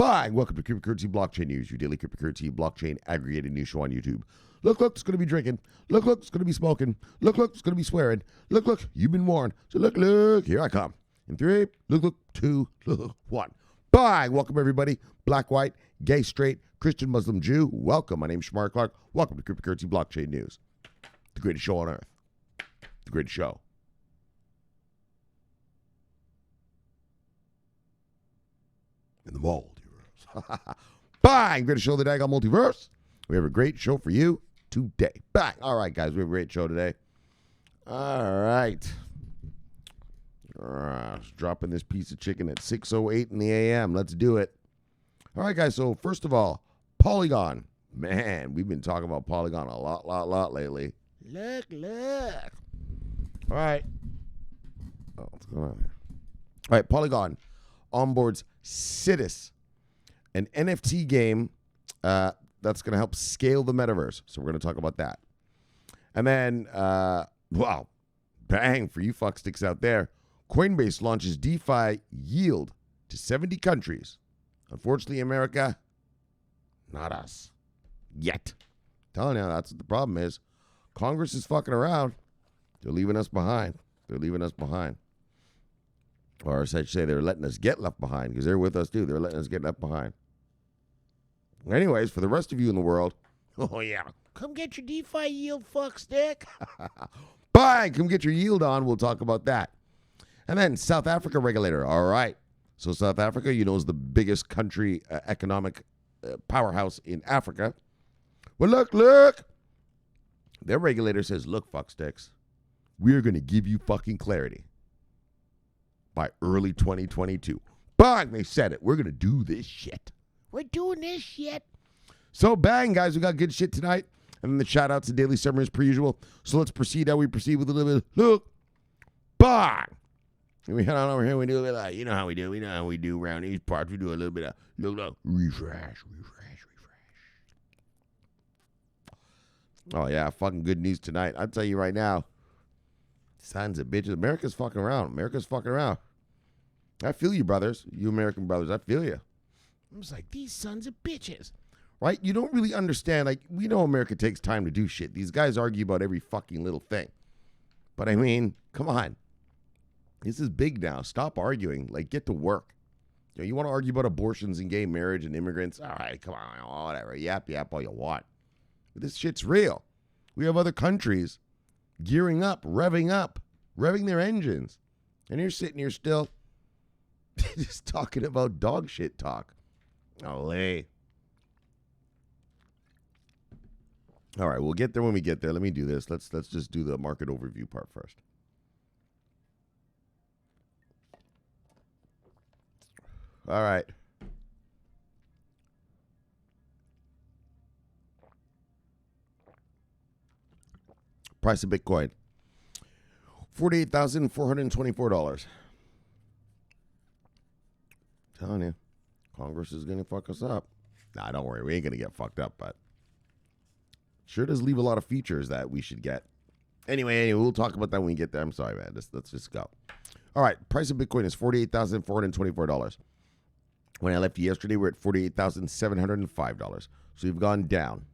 Bang! Welcome to Cryptocurrency Blockchain News, your daily cryptocurrency blockchain aggregated news show on YouTube. Look, it's going to be drinking. Look, it's going to be smoking. Look, it's going to be swearing. Look, you've been warned. So look, here I come. In 3, look, 2, 1. Bang! Welcome, everybody. Black, white, gay, straight, Christian, Muslim, Jew. Welcome. My name's Shomari Clarke. Welcome to Cryptocurrency Blockchain News. The greatest show on earth. The greatest show. In the multiverse. Bang! Greatest show of the daggone multiverse. We have a great show for you today. Bang! All right, guys, we have a great show today. All right. Dropping this piece of chicken at 6:08 in the a.m. Let's do it. All right, guys, so first of all, Polygon. Man, we've been talking about Polygon a lot lately. Look. All right. Oh, what's going on here? All right, Polygon onboards SIDUS, an NFT game that's going to help scale the metaverse. So we're going to talk about that. And then, wow, bang for you fucksticks out there. Coinbase launches DeFi yield to 70 countries. Unfortunately, America, not us. Yet. Telling you, that's what the problem is. Congress is fucking around. They're leaving us behind. Or as I say, they're letting us get left behind because they're with us too. They're letting us get left behind. Anyways, for the rest of you in the world, oh yeah, come get your DeFi yield, fuckstick. Bye, come get your yield on. We'll talk about that. And then South Africa regulator. All right. So South Africa, you know, is the biggest country economic powerhouse in Africa. Well, look. Their regulator says, look, fucksticks, we're going to give you fucking clarity by early 2022. Bang, they said it. We're going to do this shit. We're doing this shit. So bang, guys, we got good shit tonight. And then the shout outs and daily summaries per usual. So let's proceed how we proceed with a little bit of look. Bang. And we head on over here. We do a little, you know how we do. We know how we do around these parts. We do a little bit of look, refresh. Oh, yeah, fucking good news tonight. I'll tell you right now. Sons of bitches. America's fucking around. I feel you, brothers. You American brothers. I feel you. I'm just like, these sons of bitches. Right? You don't really understand. Like, we know America takes time to do shit. These guys argue about every fucking little thing. But I mean, come on. This is big now. Stop arguing. Like, get to work. You know, you want to argue about abortions and gay marriage and immigrants? All right, come on. Whatever. Yap all you want. But this shit's real. We have other countries gearing up, revving their engines. And you're sitting here still just talking about dog shit talk. Olé. All right, we'll get there when we get there. Let me do this. Let's just do the market overview part first. All right. Price of Bitcoin, $48,424. Telling you, Congress is going to fuck us up. Nah, don't worry. We ain't going to get fucked up, but sure does leave a lot of features that we should get. Anyway, we'll talk about that when we get there. I'm sorry, man. Let's just go. All right. Price of Bitcoin is $48,424. When I left you yesterday, we're at $48,705. So we've gone down.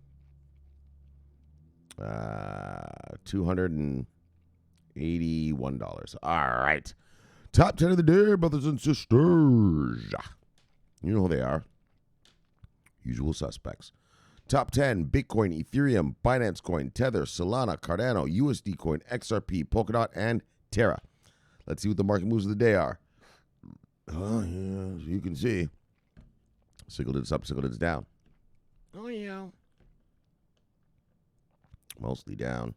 $281. All right. Top 10 of the day, brothers and sisters. You know who they are. Usual suspects. Top 10, Bitcoin, Ethereum, Binance Coin, Tether, Solana, Cardano, USD Coin, XRP, Polkadot, and Terra. Let's see what the market moves of the day are. Oh, yeah, as you can see. Single digits up, single digits down. Oh, yeah. Mostly down.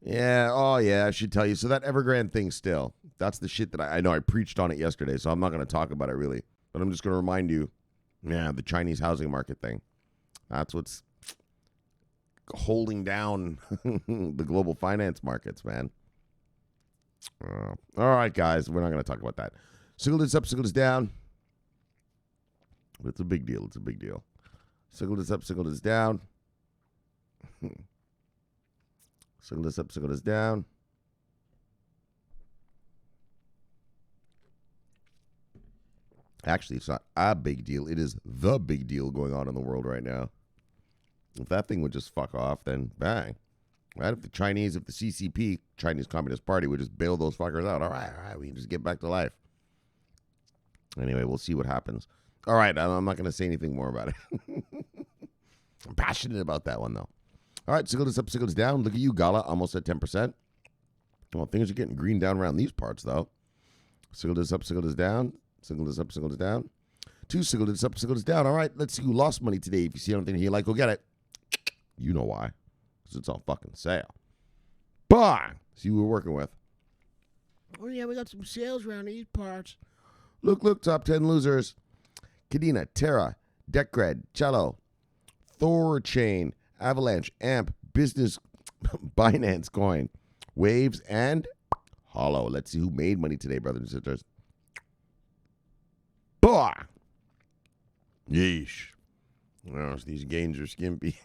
Yeah, oh yeah, I should tell you. So that Evergrande thing still, that's the shit that I know I preached on it yesterday, so I'm not going to talk about it really. But I'm just going to remind you, yeah, the Chinese housing market thing. That's what's holding down the global finance markets, man. All right, guys, we're not going to talk about that. Single digits up, single digits down. It's a big deal. Single digits up, single digits down. Single digits up, single digits down. Actually, it's not a big deal. It is the big deal going on in the world right now. If that thing would just fuck off, then bang. Right? If the CCP, Chinese Communist Party, would just bail those fuckers out. All right, we can just get back to life. Anyway, we'll see what happens. All right, I'm not going to say anything more about it. I'm passionate about that one, though. All right, sickle is up, sickle is down. Look at you, Gala, almost at 10%. Well, things are getting green down around these parts, though. Sickle is up, sickle is down. Sickle is up, sickle is down. Two sickle is up, sickle is down. All right, let's see who lost money today. If you see anything you like, go get it. You know why. Because it's on fucking sale. Bang! See who we're working with. Oh, yeah, we got some sales around these parts. Look, top 10 losers. Kadena, Terra, Decred, Cello, Thorchain, Avalanche, Amp, Business, Binance Coin, Waves, and Hollow. Let's see who made money today, brothers and sisters. Bah! Yeesh. Oh, these gains are skimpy.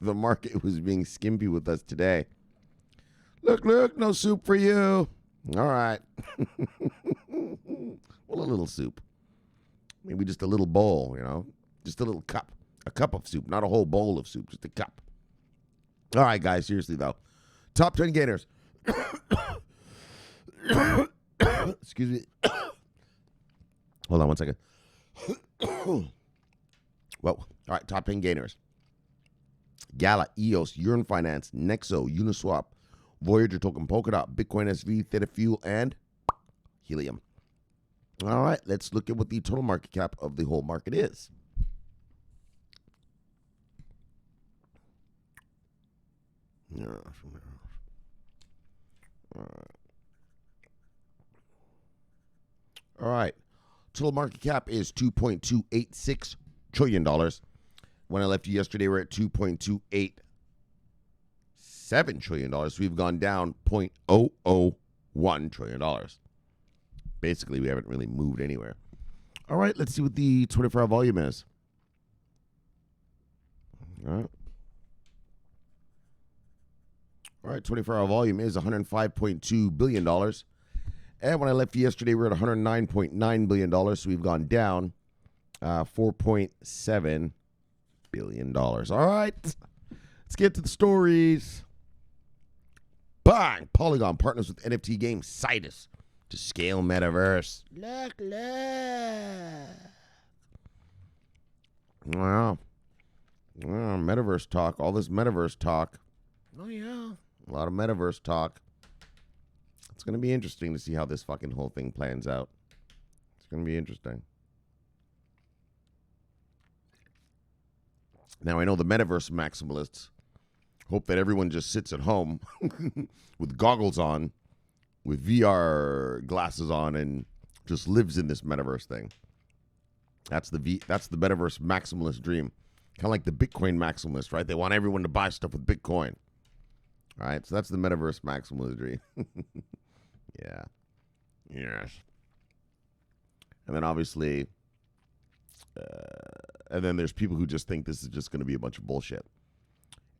The market was being skimpy with us today. Look, no soup for you. All right. Well, a little soup. Maybe just a little bowl, just a little cup. A cup of soup, not a whole bowl of soup, just a cup. All right, guys, seriously, though. Top 10 gainers. Excuse me. Hold on one second. Well, all right, top 10 gainers. Gala, EOS, Urine Finance, Nexo, Uniswap, Voyager Token, Polkadot, Bitcoin SV, Theta Fuel, and Helium. All right, let's look at what the total market cap of the whole market is. All right. Total market cap is $2.286 trillion. When I left you yesterday, we're at $2.287 trillion. So we've gone down $0.001 trillion. Basically, we haven't really moved anywhere. All right, let's see what the 24-hour volume is. All right, 24-hour volume is $105.2 billion. And when I left you yesterday, we were at $109.9 billion. So we've gone down $4.7 billion. All right, let's get to the stories. Bang! Polygon partners with NFT game SIDUS to scale metaverse. Look. Wow. Metaverse talk. All this metaverse talk. Oh, yeah. A lot of metaverse talk. It's going to be interesting to see how this fucking whole thing plans out. It's going to be interesting. Now, I know the metaverse maximalists hope that everyone just sits at home with goggles on, with VR glasses on, and just lives in this metaverse thing. That's the metaverse maximalist dream. Kind of like the Bitcoin maximalist, right? They want everyone to buy stuff with Bitcoin. All right, so that's the metaverse maximalist dream. Yeah. Yes. And then obviously, and then there's people who just think this is just going to be a bunch of bullshit.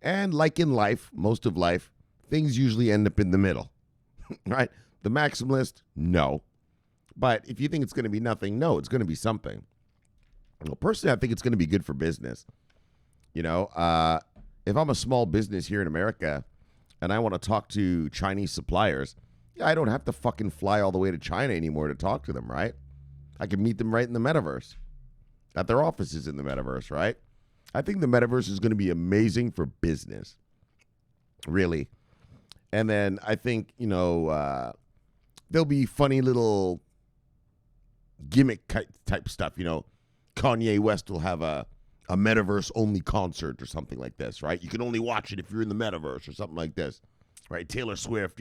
And like in life, most of life, things usually end up in the middle, right? The maximalist, no. But if you think it's going to be nothing, no, it's going to be something. Well, personally, I think it's going to be good for business. If I'm a small business here in America and I want to talk to Chinese suppliers, I don't have to fucking fly all the way to China anymore to talk to them, right? I can meet them right in the metaverse, at their offices in the metaverse, right? I think the metaverse is going to be amazing for business, really. And then I think, there'll be funny little gimmick type stuff. Kanye West will have a metaverse-only concert or something like this, right? You can only watch it if you're in the metaverse or something like this, right? Taylor Swift,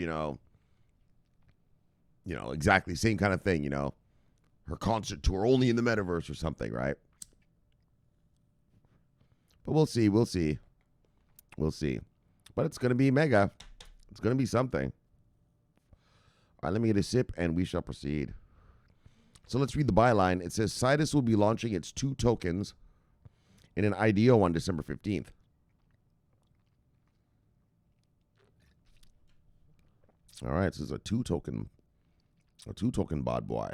exactly same kind of thing, her concert tour only in the metaverse or something, right? But we'll see. But it's going to be mega. It's going to be something. All right, let me get a sip and we shall proceed. So let's read the byline. It says SIDUS will be launching its 2 tokens in an IDO on December 15th. All right, so this is a two token bad boy.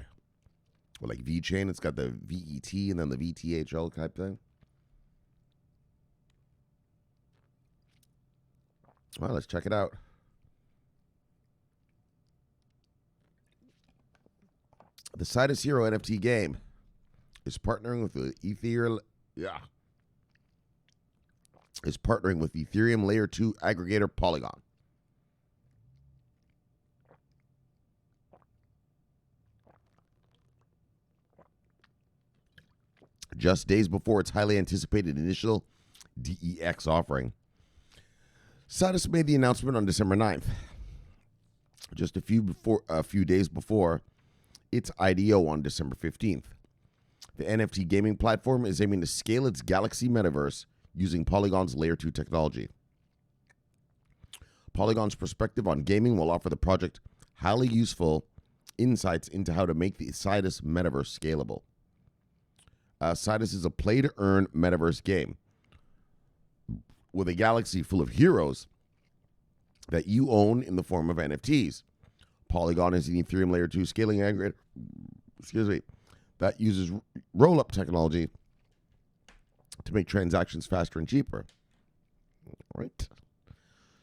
Or like VeChain, it's got the VET and then the VTHL type thing. Well, let's check it out. The SIDUS Hero NFT game is partnering with the Ethereum Layer 2 aggregator Polygon. Just days before its highly anticipated initial DEX offering, SIDUS made the announcement on December 9th, just a few days before its IDO on December 15th. The NFT gaming platform is aiming to scale its Galaxy metaverse using Polygon's Layer 2 technology. Polygon's perspective on gaming will offer the project highly useful insights into how to make the SIDUS metaverse scalable. SIDUS is a play-to-earn metaverse game with a galaxy full of heroes that you own in the form of NFTs. Polygon is an Ethereum Layer 2 scaling aggregator that uses roll-up technology to make transactions faster and cheaper. All right.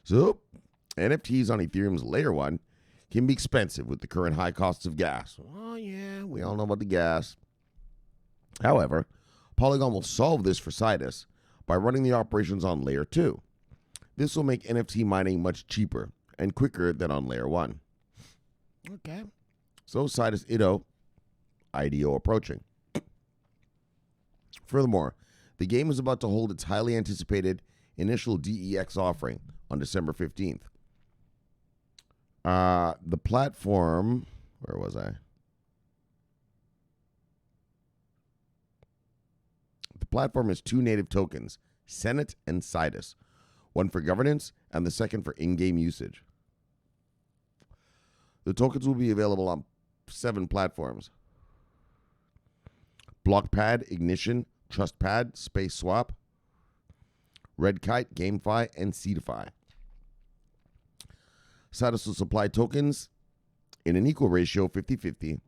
So, NFTs on Ethereum's Layer 1 can be expensive with the current high costs of gas. Oh, yeah, we all know about the gas. However, Polygon will solve this for SIDUS by running the operations on Layer 2. This will make NFT mining much cheaper and quicker than on Layer 1. Okay. So SIDUS IDO approaching. Furthermore, the game is about to hold its highly anticipated initial DEX offering on December 15th. The platform, where was I? The platform has two native tokens, Senate and SIDUS, one for governance and the second for in-game usage. The tokens will be available on 7 platforms: BlockPad, Ignition, TrustPad, Space Swap, RedKite, GameFi, and SIDUFI. SIDUS will supply tokens in an equal ratio, 50-50,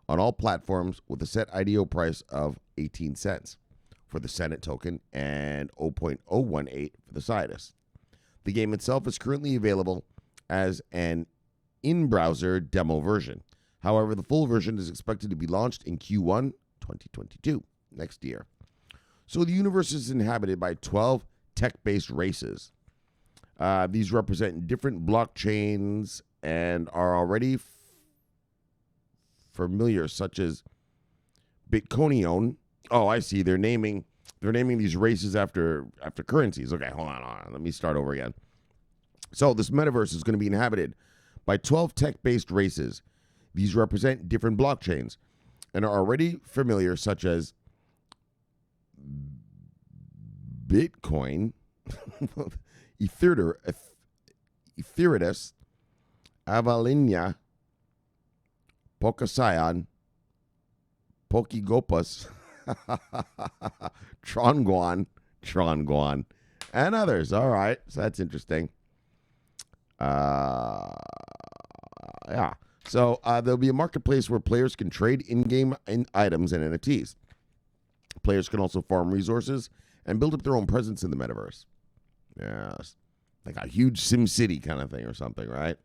on all platforms with a set IDO price of 18 cents for the Senate token and 0.018 for the SIDUS. The game itself is currently available as an in-browser demo version. However, the full version is expected to be launched in Q1 2022, next year. So the universe is inhabited by 12 tech-based races. These represent different blockchains and are already familiar, such as Bitcoinion. Oh, I see. They're naming these races after currencies. Okay, hold on. Let me start over again. So this metaverse is going to be inhabited by 12 tech-based races. These represent different blockchains and are already familiar, such as Bitcoin, Etheridus, Avalinia, Pokasayan, Pokigopus, Tronguan, and others. All right, so that's interesting. Yeah. So there'll be a marketplace where players can trade in-game items and NFTs. Players can also farm resources and build up their own presence in the metaverse. Yes. Like a huge Sim City kind of thing or something, right?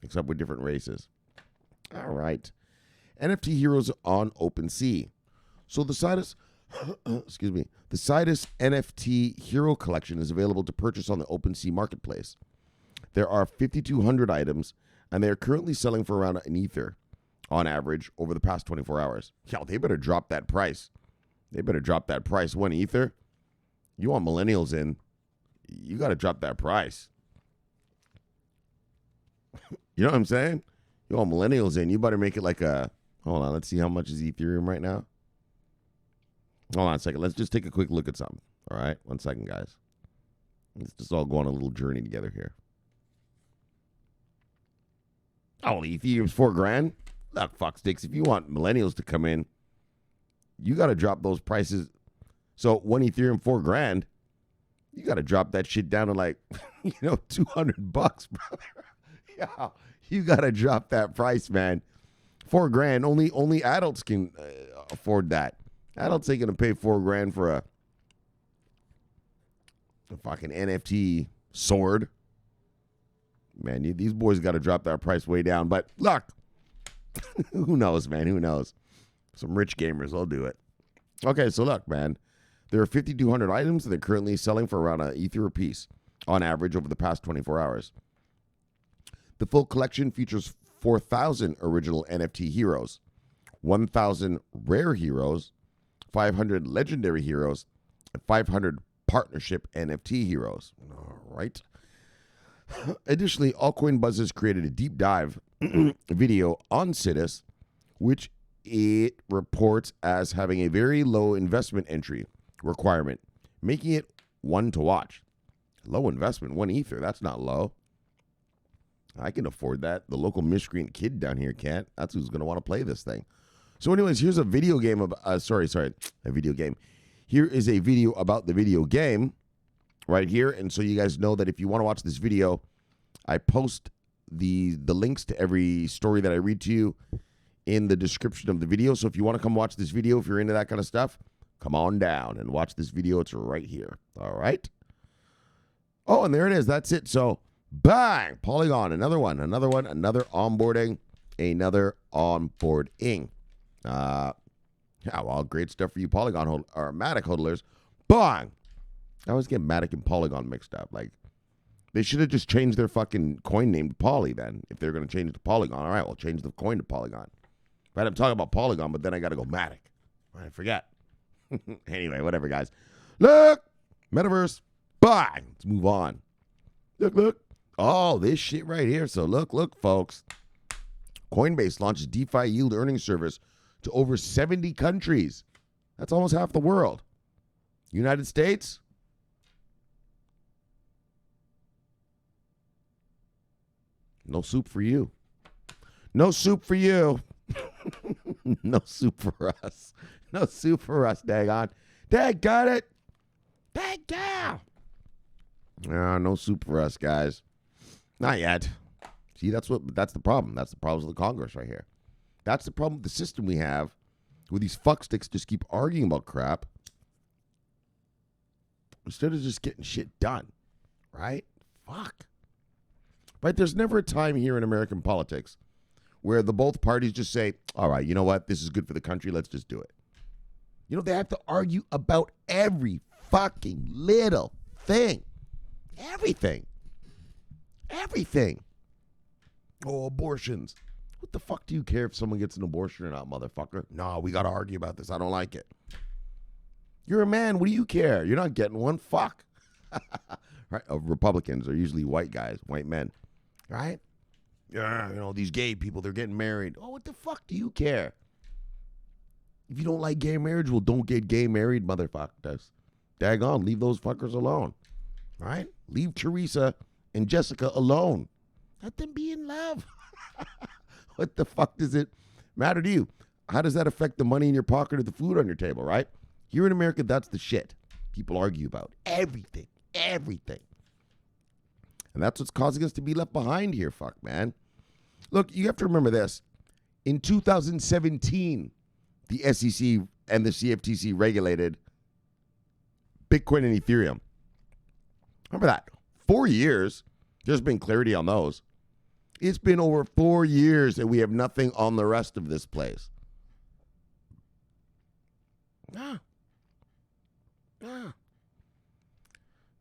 Except with different races. All right. NFT heroes on OpenSea. So the SIDUS, the SIDUS NFT Hero Collection is available to purchase on the OpenSea marketplace. There are 5,200 items, and they are currently selling for around an Ether on average over the past 24 hours. Yo, they better drop that price. 1 Ether. You want millennials in, you got to drop that price. You know what I'm saying? You want millennials in, you better make it like a, hold on, let's see how much is Ethereum right now. Hold on a second. Let's just take a quick look at something. All right? 1 second, guys. Let's just all go on a little journey together here. Oh, Ethereum's $4,000? Look, fuck sticks. If you want millennials to come in, you got to drop those prices. So 1 Ethereum, $4,000. You got to drop that shit down to like, $200, brother. Yeah, you got to drop that price, man. $4,000. Only adults can afford that. Adults ain't gonna pay $4,000 for a fucking NFT sword. Man, these boys got to drop that price way down. But look, who knows, man? Who knows? Some rich gamers will do it. Okay, so look, man. There are 5,200 items that they're currently selling for around an Ether a piece on average over the past 24 hours. The full collection features 4,000 original NFT heroes, 1,000 rare heroes, 500 legendary heroes, and 500 partnership NFT heroes. All right. Additionally, Altcoin Buzzes created a deep dive video on SIDUS, which it reports as having a very low investment entry requirement, making it one to watch. Low investment, 1 Ether. That's not low. I can afford that. The local miscreant kid down here can't. That's who's going to want to play this thing. So anyways, here's a video game of a video game. Here is a video about the video game right here. And so you guys know that if you want to watch this video, I post the links to every story that I read to you in the description of the video. So if you want to come watch this video, if you're into that kind of stuff, come on down and watch this video. It's right here. All right. Oh, and there it is. That's it. So bang, Polygon, another onboarding, another onboarding. Yeah, well, great stuff for you Polygon or Matic hodlers. Bang! I always get Matic and Polygon mixed up. Like, they should have just changed their fucking coin name to Poly then. If they're going to change it to Polygon, all right, we'll change the coin to Polygon. Right, I'm talking about Polygon, but then I got to go Matic. I forget. Anyway, whatever, guys. Look! Metaverse. Bang! Let's move on. Look. Oh, this shit right here. So look, folks. Coinbase launches DeFi yield earning service to over 70 countries. That's almost half the world. United States? No soup for you. No soup for you. No soup for us. No soup for us, daggone. Dag got it. Dag down. No soup for us, guys. Not yet. See, that's the problem. That's the problems with the Congress right here. That's the problem with the system we have, where these fucksticks just keep arguing about crap instead of just getting shit done. Right? Fuck. Right? There's never a time here in American politics where the both parties just say, all right, you know what? This is good for the country. Let's just do it. You know, they have to argue about every fucking little thing. Everything. Oh, abortions. What the fuck do you care if someone gets an abortion or not, motherfucker? No, we got to argue about this. I don't like it. You're a man. What do you care? You're not getting one. Fuck. Right? Republicans are usually white guys, white men. Right? Yeah, you know, these gay people, they're getting married. Oh, what the fuck do you care? If you don't like gay marriage, well, don't get gay married, motherfuckers. Daggone, leave those fuckers alone. Right? Leave Teresa and Jessica alone. Let them be in love. What the fuck does it matter to you? How does that affect the money in your pocket or the food on your table, right? Here in America, that's the shit people argue about. Everything. And that's what's causing us to be left behind here, fuck, man. Look, you have to remember this. In 2017, the SEC and the CFTC regulated Bitcoin and Ethereum. Remember that. 4 years. There's been clarity on those. It's been over 4 years and we have nothing on the rest of this place.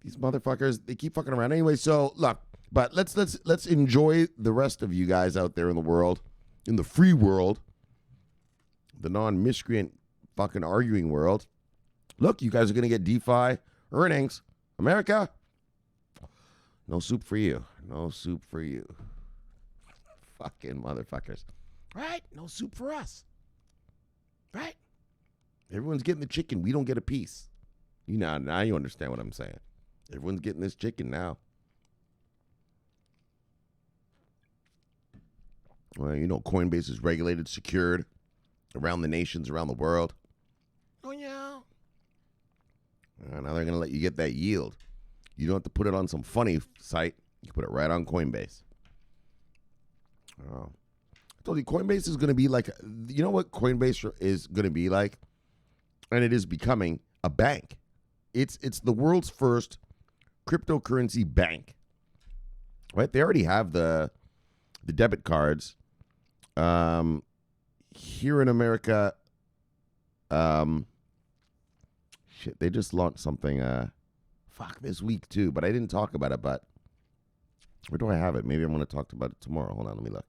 These motherfuckers, they keep fucking around. Anyway, so look, but let's enjoy the rest of you guys out there in the world, in the free world, the non-miscreant fucking arguing world. Look, you guys are going to get DeFi earnings. America, no soup for you. No soup for you. Fucking motherfuckers. Right? No soup for us. Right? Everyone's getting the chicken. We don't get a piece. You know, now you understand what I'm saying. Everyone's getting this chicken now. Well, you know, Coinbase is regulated, secured around the nations, around the world. Oh, yeah. Now they're going to let you get that yield. You don't have to put it on some funny site. You put it right on Coinbase. Oh. told you, Coinbase is going to be like, you know what Coinbase is going to be like? And it is becoming a bank. It's the world's first cryptocurrency bank. Right? They already have the debit cards. Here in America, they just launched something this week too, but I didn't talk about it. But where do I have it? Maybe I'm going to talk about it tomorrow. Hold on, let me look.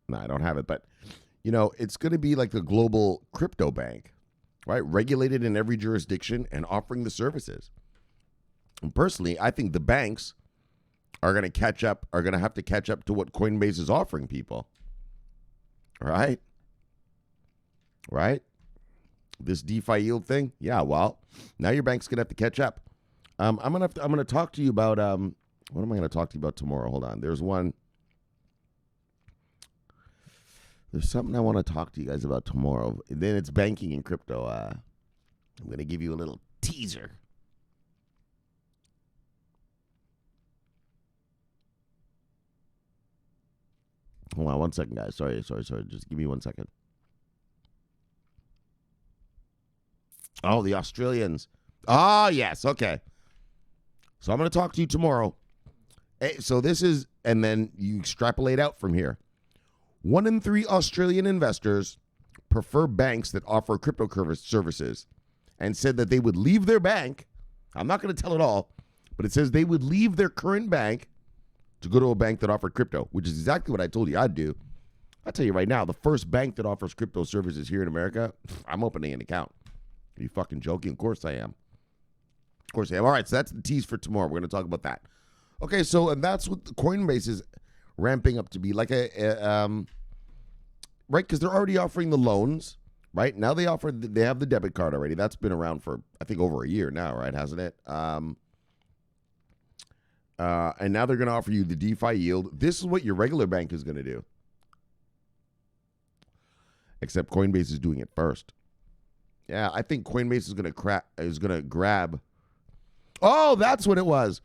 No, I don't have it, but it's going to be like the global crypto bank, right? Regulated in every jurisdiction and offering the services. And personally, I think the banks are going to have to catch up to what Coinbase is offering people. Right? This DeFi yield thing? Yeah, well, now your bank's going to have to catch up. I'm going to talk to you about what am I going to talk to you about tomorrow? Hold on. There's something I want to talk to you guys about tomorrow. And then it's banking and crypto. I'm going to give you a little teaser. Hold on 1 second, guys. Sorry. Just give me 1 second. Oh, the Australians. Ah, yes. Okay. So I'm going to talk to you tomorrow. So this is, and then you extrapolate out from here. 1 in 3 Australian investors prefer banks that offer crypto services and said that they would leave their bank. I'm not going to tell it all, but it says they would leave their current bank to go to a bank that offered crypto, which is exactly what I told you I'd do. I'll tell you right now, the first bank that offers crypto services here in America, I'm opening an account. Are you fucking joking? Of course I am. All right, so that's the tease for tomorrow. We're going to talk about that. Okay, so, and that's what Coinbase is ramping up to be, like right, because they're already offering the loans, right? Now they have the debit card already. That's been around for, I think, over a year now, right? Hasn't it? And now they're going to offer you the DeFi yield. This is what your regular bank is going to do. Except Coinbase is doing it first. Yeah, I think Coinbase is going to grab. Oh, that's what it was.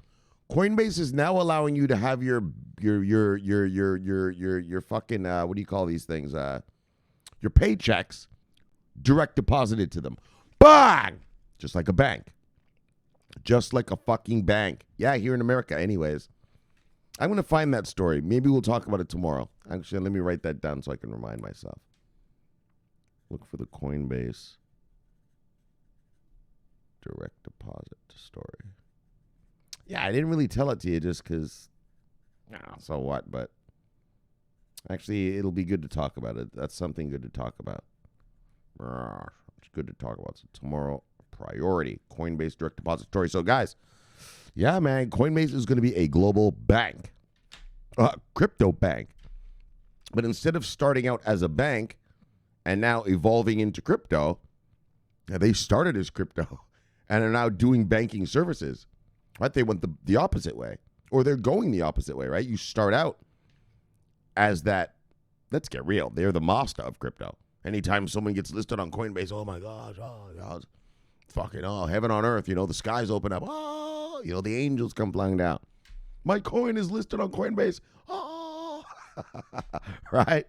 Coinbase is now allowing you to have your fucking what do you call these things? Your paychecks direct deposited to them. Bang! Just like a bank. Just like a fucking bank. Yeah, here in America. Anyways, I'm going to find that story. Maybe we'll talk about it tomorrow. Actually, let me write that down so I can remind myself. Look for the Coinbase direct deposit story. Yeah, I didn't really tell it to you just because, so what? But actually, it'll be good to talk about it. That's something good to talk about. It's good to talk about. So tomorrow, priority, Coinbase direct depository. So guys, yeah, man, Coinbase is going to be a global bank, crypto bank. But instead of starting out as a bank and now evolving into crypto, they started as crypto and are now doing banking services. Right? They went the opposite way, or they're going the opposite way, right? You start out as that. Let's get real. They're the master of crypto. Anytime someone gets listed on Coinbase, oh my gosh, fucking heaven on earth, the skies open up. Oh, the angels come flying down. My coin is listed on Coinbase. Oh, right?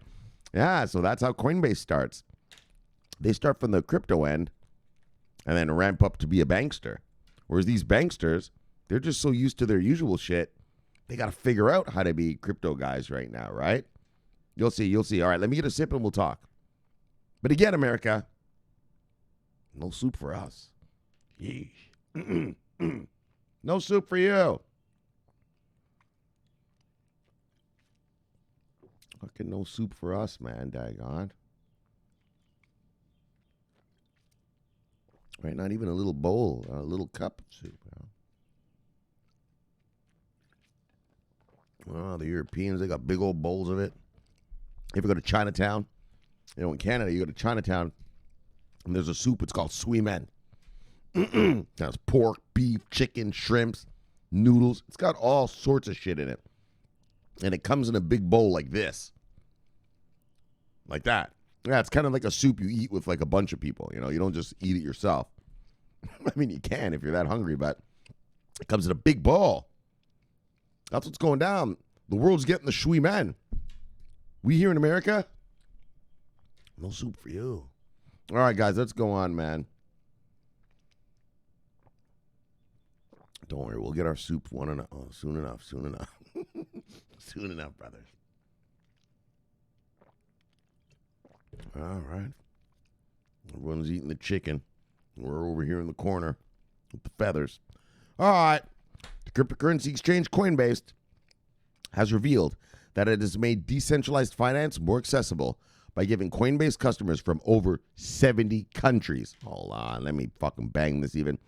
Yeah, so that's how Coinbase starts. They start from the crypto end and then ramp up to be a bankster. Whereas these banksters, they're just so used to their usual shit, they got to figure out how to be crypto guys right now, right? You'll see. All right, let me get a sip and we'll talk. But again, America, no soup for us. Yeesh. No soup for you. Fucking no soup for us, man, daggone. Right, not even a little bowl, a little cup of soup. Oh, the Europeans, they got big old bowls of it. You ever go to Chinatown? In Canada, you go to Chinatown, and there's a soup. It's called sui men. That's pork, beef, chicken, shrimps, noodles. It's got all sorts of shit in it. And it comes in a big bowl like this. Like that. Yeah, it's kind of like a soup you eat with like a bunch of people. You don't just eat it yourself. I mean, you can if you're that hungry, but it comes in a big bowl. That's what's going down. The world's getting the shui men. We here in America, no soup for you. All right, guys, let's go on, man. Don't worry, we'll get our soup soon enough. Soon enough, brothers. All right. Everyone's eating the chicken. We're over here in the corner with the feathers. All right. The cryptocurrency exchange Coinbase has revealed that it has made decentralized finance more accessible by giving Coinbase customers from over 70 countries. Hold on, let me fucking bang this even.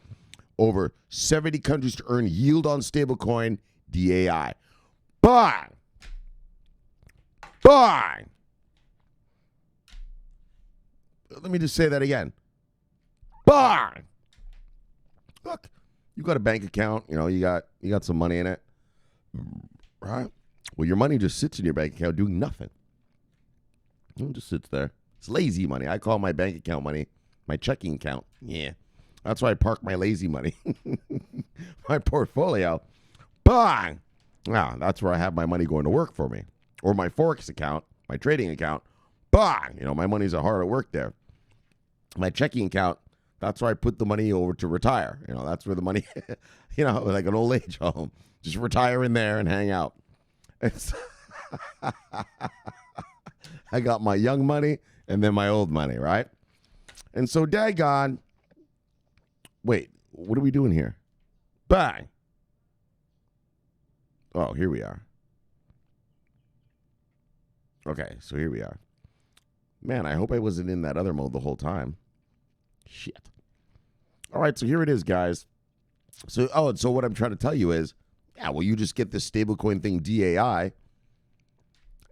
Over 70 countries to earn yield on stablecoin DAI. Bang! Bang! Let me just say that again. Bang! Look, you got a bank account, you got some money in it. Right? Well, your money just sits in your bank account doing nothing. It just sits there. It's lazy money. I call my bank account money my checking account. Yeah. That's why I park my lazy money. My portfolio. Bang! That's where I have my money going to work for me. Or my Forex account, my trading account. Bang! My money's hard at work there. My checking account, that's where I put the money over to retire. That's where the money, like an old age home. Just retire in there and hang out. I got my young money and then my old money, right? And so, daggone, wait, what are we doing here? Bang! Oh, here we are. Okay, so here we are. Man, I hope I wasn't in that other mode the whole time. Shit. All right, so here it is, guys. So what I'm trying to tell you is, you just get this stablecoin thing, DAI.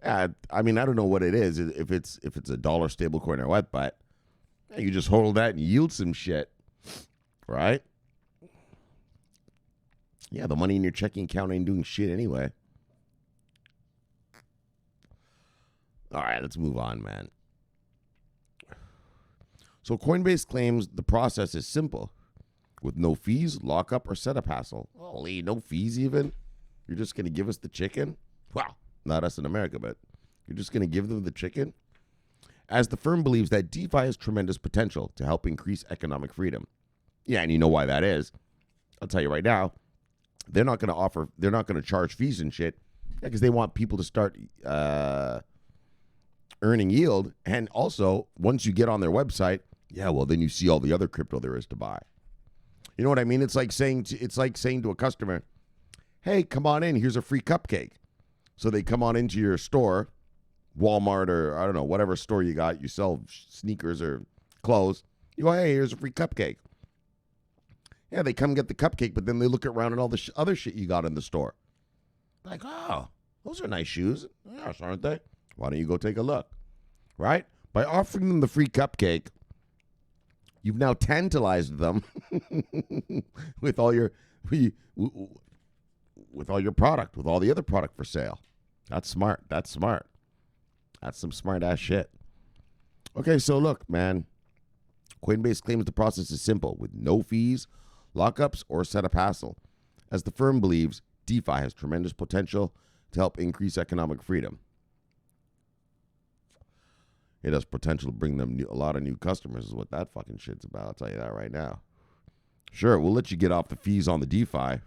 I mean, I don't know what it is, if it's a dollar stablecoin or what, but you just hold that and yield some shit, right? Yeah, the money in your checking account ain't doing shit anyway. All right, let's move on, man. So Coinbase claims the process is simple, with no fees, lockup, or setup hassle. Holy, no fees even? You're just going to give us the chicken? Wow, not us in America, but you're just going to give them the chicken? As the firm believes that DeFi has tremendous potential to help increase economic freedom. Yeah, and you know why that is. I'll tell you right now, they're not going to charge fees and shit, because they want people to start earning yield. And also, once you get on their website, then you see all the other crypto there is to buy. You know what I mean? It's like saying to a customer, hey, come on in, here's a free cupcake. So they come on into your store, Walmart or I don't know, whatever store you got, you sell sneakers or clothes. You go, hey, here's a free cupcake. Yeah, they come get the cupcake, but then they look around at all the other shit you got in the store. Like, oh, those are nice shoes. Yes, aren't they? Why don't you go take a look? Right? By offering them the free cupcake, you've now tantalized them with all your product, with all the other product for sale. That's smart. That's some smart ass shit. Okay, so look, man. Coinbase claims the process is simple, with no fees, lockups, or setup hassle, as the firm believes DeFi has tremendous potential to help increase economic freedom. It has potential to bring them a lot of new customers, is what that fucking shit's about. I'll tell you that right now. Sure, we'll let you get off the fees on the DeFi, but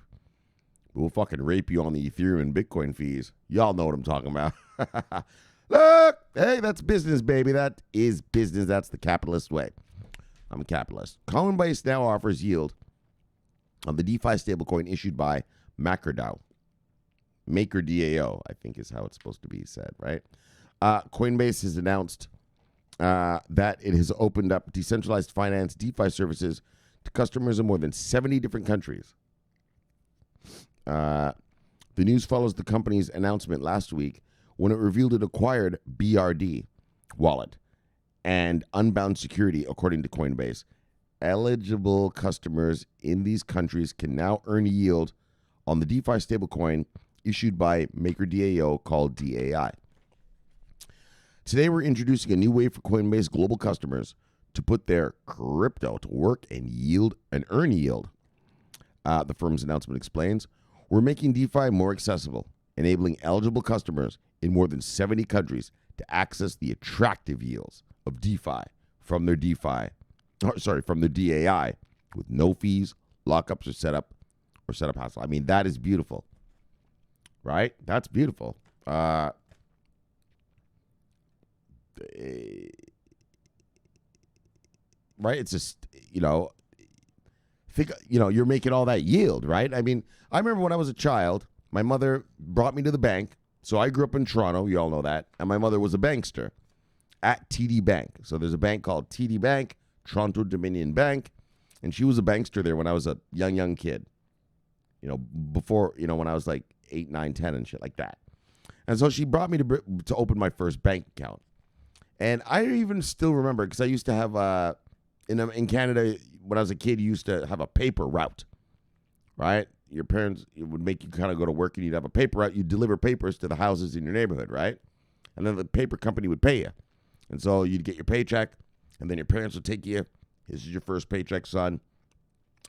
we'll fucking rape you on the Ethereum and Bitcoin fees. Y'all know what I'm talking about. Look, hey, that's business, baby. That is business. That's the capitalist way. I'm a capitalist. Coinbase now offers yield on the DeFi stablecoin issued by MakerDAO. MakerDAO, I think is how it's supposed to be said, right? Coinbase has announced that it has opened up decentralized finance DeFi services to customers in more than 70 different countries. The news follows the company's announcement last week when it revealed it acquired BRD wallet and Unbound security, according to Coinbase. Eligible customers in these countries can now earn yield on the DeFi stablecoin issued by MakerDAO called DAI. Today, we're introducing a new way for Coinbase global customers to put their crypto to work and earn yield. The firm's announcement explains, we're making DeFi more accessible, enabling eligible customers in more than 70 countries to access the attractive yields of DeFi from their DAI with no fees, lockups, or setup hassle. I mean, that is beautiful, right? That's beautiful. Right? It's just, you're making all that yield, right? I mean, I remember when I was a child, my mother brought me to the bank. So I grew up in Toronto, you all know that, and my mother was a bankster at TD Bank. So there's a bank called TD Bank, Toronto Dominion Bank, and she was a bankster there when I was a young kid. Before, when I was like 8, 9, 10 and shit like that. And so she brought me to open my first bank account. And I even still remember, because I used to have, in Canada, when I was a kid, you used to have a paper route, right? Your parents, it would make you kind of go to work and you'd have a paper route. You'd deliver papers to the houses in your neighborhood, right? And then the paper company would pay you. And so you'd get your paycheck, and then your parents would take you, this is your first paycheck, son,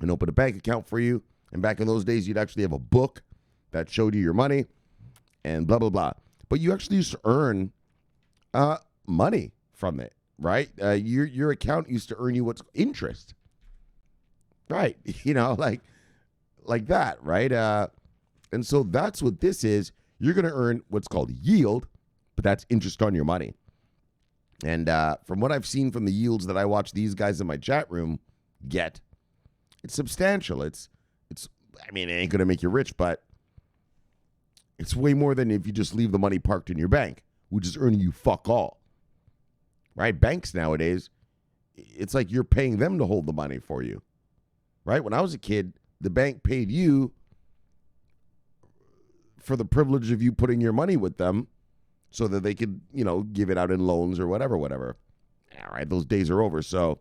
and open a bank account for you. And back in those days, you'd actually have a book that showed you your money and blah, blah, blah. But you actually used to earn money from it, right? Your account used to earn you what's interest, right? Like that, right? And so that's what this is. You're going to earn what's called yield, but that's interest on your money. And from what I've seen from the yields that I watch these guys in my chat room get, it's substantial. It ain't going to make you rich, but it's way more than if you just leave the money parked in your bank, which is earning you fuck all. Right? Banks nowadays, it's like you're paying them to hold the money for you. Right? When I was a kid, the bank paid you for the privilege of you putting your money with them so that they could, give it out in loans or whatever. All right, those days are over. So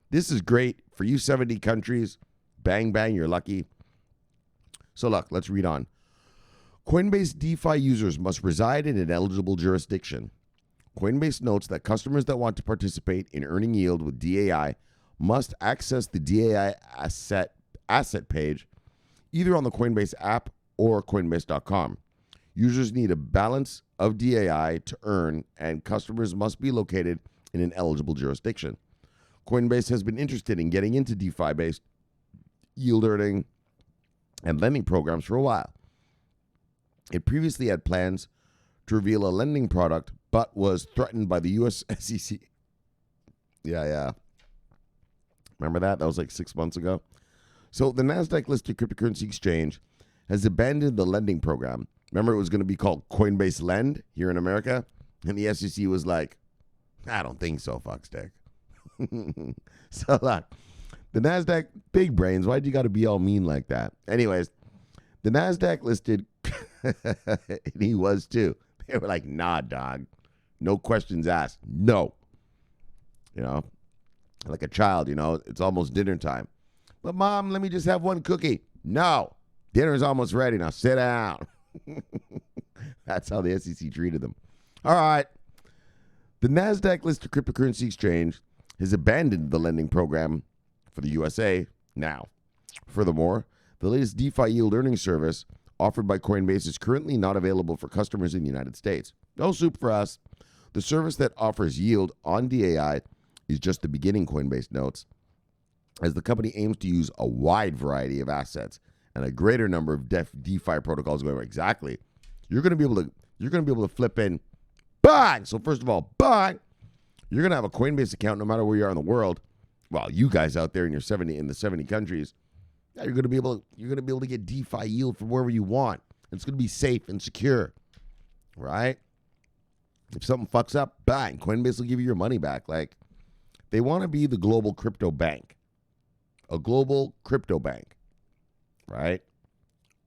this is great for you 70 countries. Bang, bang, you're lucky. So look, let's read on. Coinbase DeFi users must reside in an eligible jurisdiction. Coinbase notes that customers that want to participate in earning yield with DAI must access the DAI asset page either on the Coinbase app or coinbase.com. Users need a balance of DAI to earn, and customers must be located in an eligible jurisdiction. Coinbase has been interested in getting into DeFi-based yield earning and lending programs for a while. It previously had plans to reveal a lending product, but was threatened by the U.S. SEC. Yeah. Remember that? That was like 6 months ago. So the NASDAQ-listed cryptocurrency exchange has abandoned the lending program. Remember, it was going to be called Coinbase Lend here in America? And the SEC was like, I don't think so, fuckstick. So look, the NASDAQ, big brains, why'd you got to be all mean like that? Anyways, the NASDAQ listed, and he was too. They were like, nah, dog. No questions asked. No. Like a child, it's almost dinner time. But Mom, let me just have one cookie. No. Dinner's almost ready. Now sit down. That's how the SEC treated them. All right. The NASDAQ-listed cryptocurrency exchange has abandoned the lending program for the USA now. Furthermore, the latest DeFi yield earning service offered by Coinbase is currently not available for customers in the United States. No soup for us. The service that offers yield on DAI is just the beginning, Coinbase notes, as the company aims to use a wide variety of assets and a greater number of DeFi protocols going. Exactly. You're going to be able to flip in, bang. So first of all, bang. You're going to have a Coinbase account no matter where you are in the world. Well, you guys out there in the 70 countries, you're going to be able to get DeFi yield from wherever you want. It's going to be safe and secure, right? If something fucks up, bang, Coinbase will give you your money back. Like, they want to be the global crypto bank, a global crypto bank, right?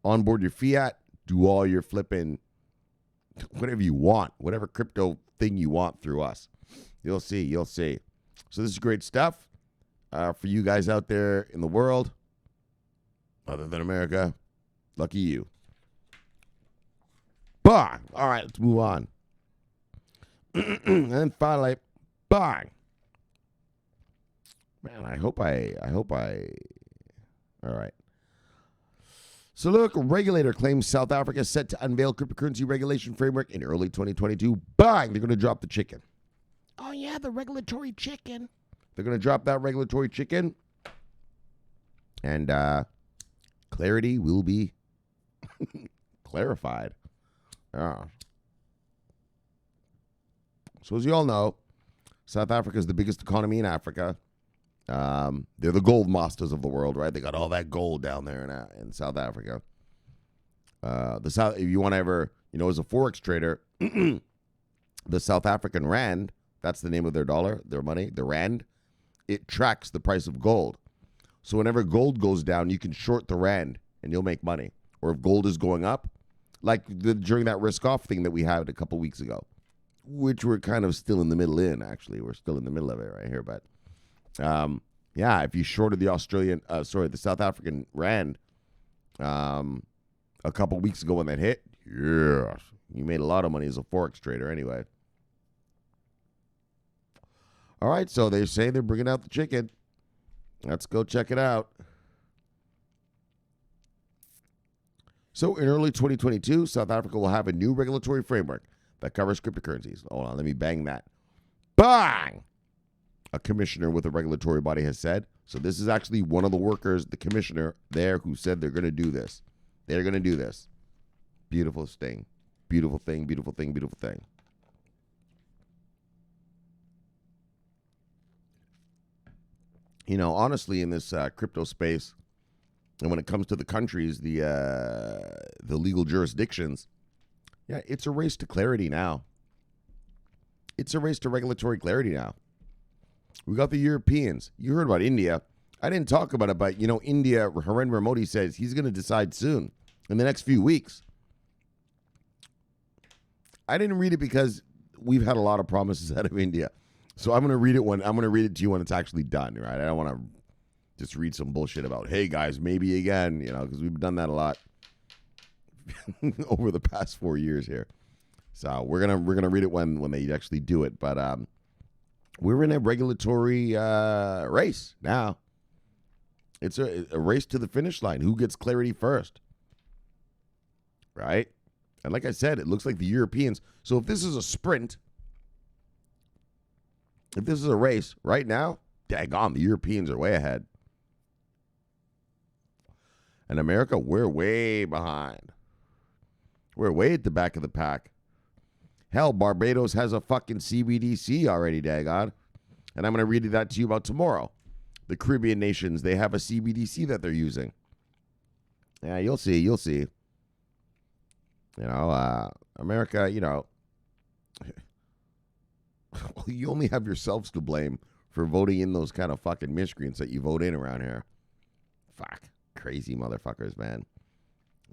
Onboard your fiat, do all your flipping, whatever you want, whatever crypto thing you want through us. You'll see. So this is great stuff for you guys out there in the world, other than America. Lucky you. Bang! All right, let's move on. And then finally, bang! Man, I hope I. All right. So look, Regulator claims South Africa is set to unveil cryptocurrency regulation framework in early 2022. Bang! They're going to drop the chicken. Oh yeah, the regulatory chicken. They're going to drop that regulatory chicken, and clarity will be clarified. So as you all know, South Africa is the biggest economy in Africa. They're the gold masters of the world, right? They got all that gold down there in South Africa. If you want to ever, as a forex trader, the South African rand, that's the name of their dollar, their money, the rand, it tracks the price of gold. So whenever gold goes down, you can short the rand and you'll make money. Or if gold is going up, like during that risk-off thing that we had a couple weeks ago, which we're kind of still in the middle actually. We're still in the middle of it right here, but... if you shorted the South African rand a couple weeks ago when that hit, you made a lot of money as a forex trader anyway. All right, so they say they're bringing out the chicken. Let's go check it out. So in early 2022, South Africa will have a new regulatory framework that covers cryptocurrencies. Hold on, let me bang that. Bang! A commissioner with a regulatory body has said. So this is actually one of the workers, the commissioner there, who said they're going to do this. They're going to do this. Beautiful thing. Beautiful thing, beautiful thing, beautiful thing. Honestly, in this crypto space, and when it comes to the countries, the legal jurisdictions, it's a race to clarity now. It's a race to regulatory clarity now. We got the Europeans. You heard about India. I didn't talk about it, but, India, Narendra Modi says he's going to decide soon, in the next few weeks. I didn't read it because we've had a lot of promises out of India. So I'm going to read it to you when it's actually done, right? I don't want to just read some bullshit about, hey, guys, maybe again, because we've done that a lot over the past 4 years here. So we're gonna read it when they actually do it, but we're in a regulatory race now. It's a race to the finish line. Who gets clarity first? Right? And like I said, it looks like the Europeans. So if this is a sprint, if this is a race right now, daggone, the Europeans are way ahead. And America, we're way behind. We're way at the back of the pack. Hell, Barbados has a fucking CBDC already, daggone. And I'm going to read that to you about tomorrow. The Caribbean nations, they have a CBDC that they're using. Yeah, you'll see. America, you only have yourselves to blame for voting in those kind of fucking miscreants that you vote in around here. Fuck. Crazy motherfuckers, man.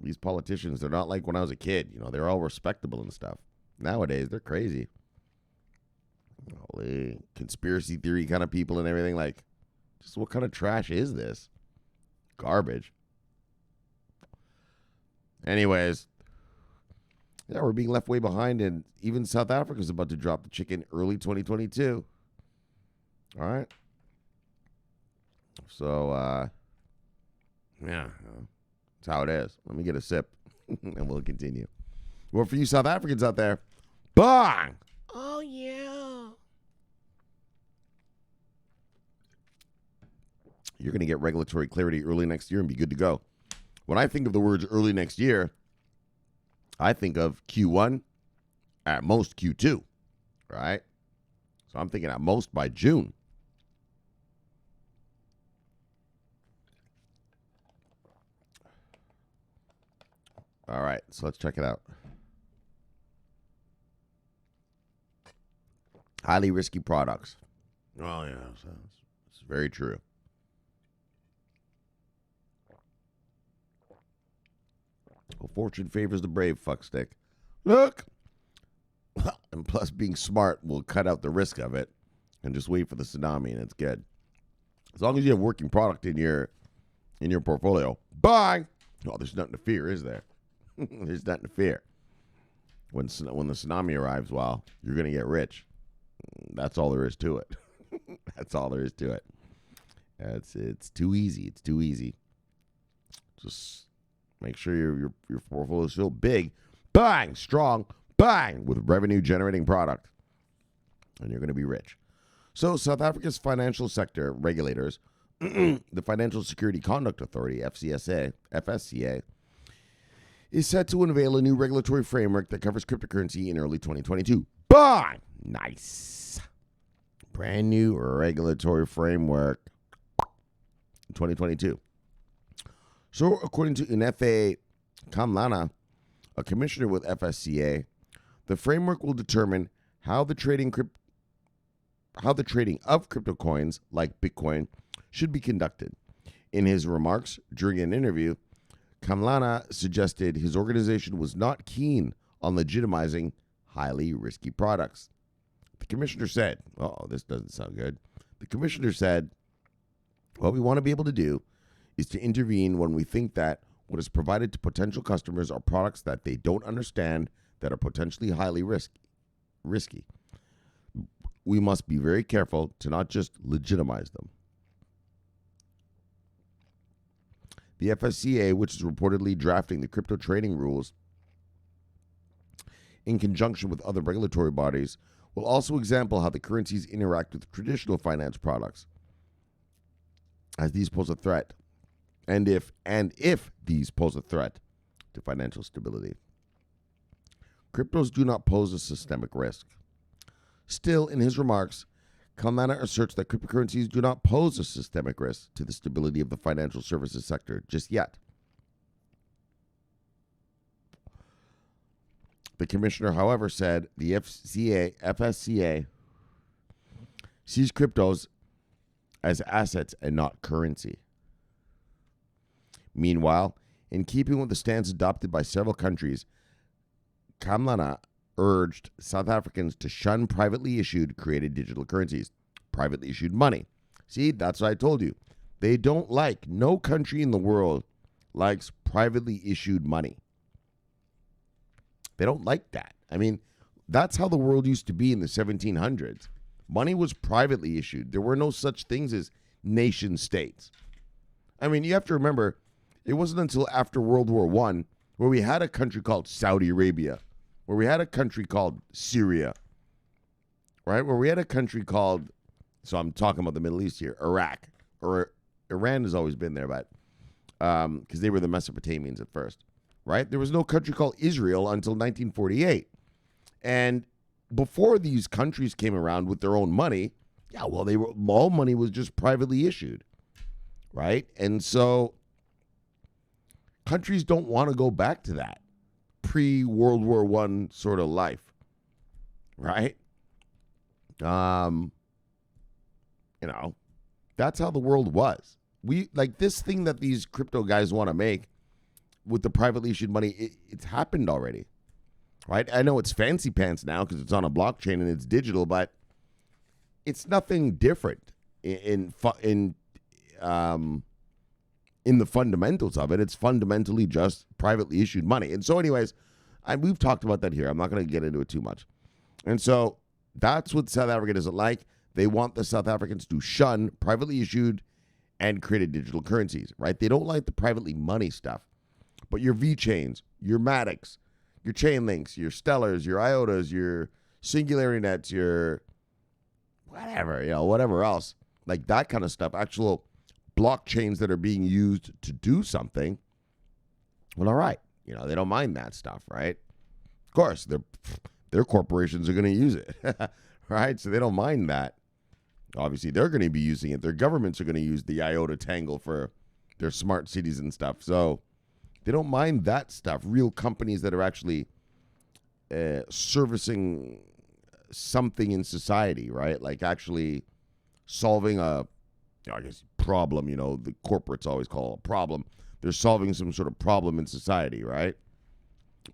These politicians, they're not like when I was a kid. They're all respectable and stuff. Nowadays, they're crazy. Holy conspiracy theory kind of people and everything. Like, just what kind of trash is this? Garbage. Anyways, we're being left way behind, and even South Africa's about to drop the chicken early 2022. All right. So, that's how it is. Let me get a sip, and we'll continue. Well, for you South Africans out there, bang! Oh, yeah. You're going to get regulatory clarity early next year and be good to go. When I think of the words early next year, I think of Q1, at most Q2, right? So I'm thinking at most by June. All right, so let's check it out. Highly risky products. Oh, yeah, it's very true. Well, fortune favors the brave, fuckstick. Look. And plus, being smart will cut out the risk of it and just wait for the tsunami, and it's good. As long as you have working product in your portfolio. Bye. Oh, there's nothing to fear, is there? There's nothing to fear. When the tsunami arrives, well, you're going to get rich. That's all there is to it. That's all there is to it. It's too easy. It's too easy. Just make sure your portfolio is still big, bang, strong, bang, with revenue generating product, and you're going to be rich. So South Africa's financial sector regulators, the Financial Security Conduct Authority, FSCA, is set to unveil a new regulatory framework that covers cryptocurrency in early 2022. Bang! Nice. Brand new regulatory framework in 2022. So according to Unefe Kamlana, a commissioner with FSCA, the framework will determine how the trading of crypto coins like Bitcoin should be conducted. In his remarks during an interview, Kamlana suggested his organization was not keen on legitimizing highly risky products. The commissioner said, this doesn't sound good. The commissioner said, what we want to be able to do is to intervene when we think that what is provided to potential customers are products that they don't understand that are potentially highly risky. We must be very careful to not just legitimize them. The FSCA, which is reportedly drafting the crypto trading rules in conjunction with other regulatory bodies, will also examine how the currencies interact with traditional finance products, as these pose a threat, and if these pose a threat to financial stability. Cryptos do not pose a systemic risk. Still, in his remarks, Kamlana asserts that cryptocurrencies do not pose a systemic risk to the stability of the financial services sector just yet. The commissioner, however, said the FSCA sees cryptos as assets and not currency. Meanwhile, in keeping with the stance adopted by several countries, Kamlana urged South Africans to shun privately issued created digital currencies, privately issued money. See, that's what I told you. They don't like, no country in the world likes privately issued money. They don't like that. I mean, that's how the world used to be in the 1700s. Money was privately issued. There were no such things as nation states. I mean, you have to remember, it wasn't until after World War I where we had a country called Saudi Arabia, where we had a country called Syria, right? Where we had a country called, so I'm talking about the Middle East here, Iraq, or Iran has always been there, but because they were the Mesopotamians at first, right? There was no country called Israel until 1948. And before these countries came around with their own money, all money was just privately issued, right? And so countries don't want to go back to that pre-World War I sort of life, right? That's how the world was. We like this thing that these crypto guys want to make with the privately issued money. It's happened already, right? I know it's fancy pants now because it's on a blockchain and it's digital, but it's nothing different in the fundamentals of it. It's fundamentally just privately issued money. And so anyways, we've talked about that here. I'm not going to get into it too much. And so that's what South Africa doesn't like. They want the South Africans to shun privately issued and created digital currencies, right? They don't like the privately money stuff. But your VeChains, your Matics, your Chainlinks, your Stellars, your IOTAs, your Singularity Nets, your whatever else, like that kind of stuff, actual blockchains that are being used to do something, well, all right. They don't mind that stuff, right? Of course, their corporations are going to use it, right? So they don't mind that. Obviously, they're going to be using it. Their governments are going to use the IOTA Tangle for their smart cities and stuff. So they don't mind that stuff. Real companies that are actually servicing something in society, right? Like actually solving a problem, the corporates always call it a problem. They're solving some sort of problem in society, right?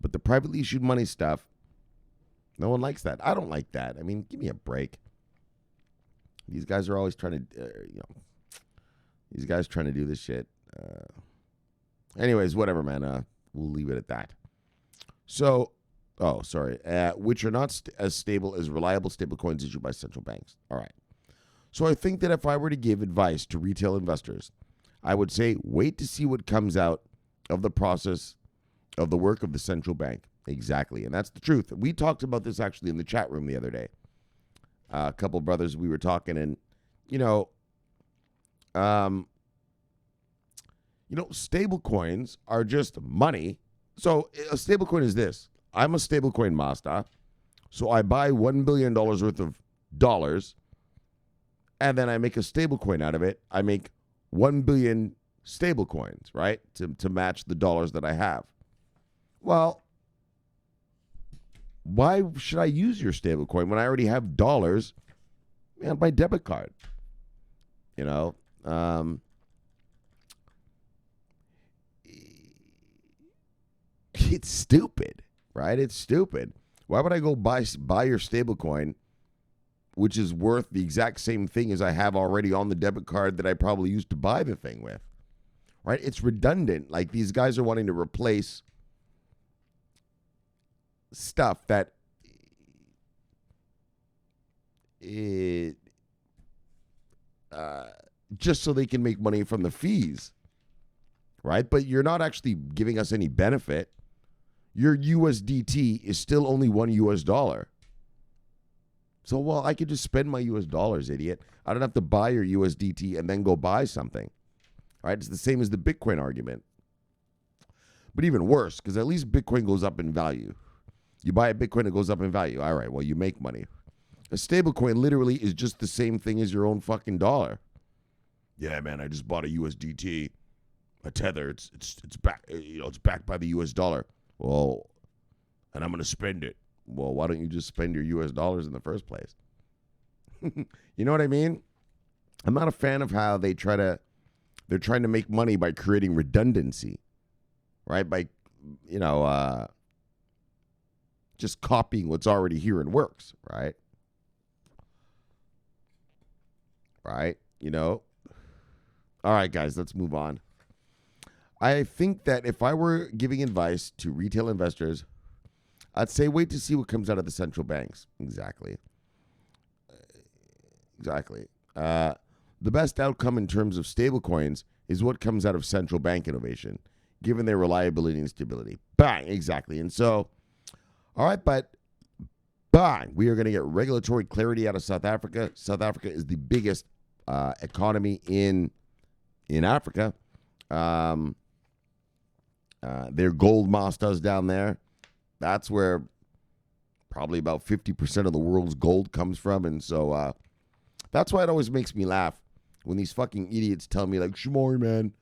But the privately issued money stuff, no one likes that. I don't like that. I mean, give me a break. These guys are always trying to, these guys trying to do this shit. Anyways, whatever, man. We'll leave it at that. So, which are not as stable as reliable stable coins issued by central banks. All right. So I think that if I were to give advice to retail investors, I would say wait to see what comes out of the process of the work of the central bank. Exactly. And that's the truth. We talked about this actually in the chat room the other day. A couple of brothers, we were talking, and, stable coins are just money. So a stable coin is this. I'm a stable coin master. So I buy $1 billion worth of dollars, and then I make a stable coin out of it. I make 1 billion stable coins, right? To match the dollars that I have. Well, why should I use your stable coin when I already have dollars on my debit card? It's stupid, right? It's stupid. Why would I go buy your stable coin, which is worth the exact same thing as I have already on the debit card that I probably used to buy the thing with, right? It's redundant. Like, these guys are wanting to replace stuff that just so they can make money from the fees, right? But you're not actually giving us any benefit. Your USDT is still only $1 US. So, well, I could just spend my US dollars, idiot. I don't have to buy your USDT and then go buy something, right? It's the same as the Bitcoin argument. But even worse, because at least Bitcoin goes up in value. You buy a Bitcoin, it goes up in value. All right, well, you make money. A stable coin literally is just the same thing as your own fucking dollar. Yeah, man, I just bought a USDT, a tether. It's back, it's backed by the US dollar. Well, and I'm going to spend it. Well, why don't you just spend your US dollars in the first place? You know what I mean? I'm not a fan of how they're trying to make money by creating redundancy, right? By, just copying what's already here and works, right? Right? All right, guys, let's move on. I think that if I were giving advice to retail investors, I'd say wait to see what comes out of the central banks. Exactly. The best outcome in terms of stablecoins is what comes out of central bank innovation, given their reliability and stability. Bang, exactly. And so, all right, but bang, we are going to get regulatory clarity out of South Africa. South Africa is the biggest economy in Africa. Their gold masters down there. That's where probably about 50% of the world's gold comes from. And so that's why it always makes me laugh when these fucking idiots tell me, like, Shomari, man,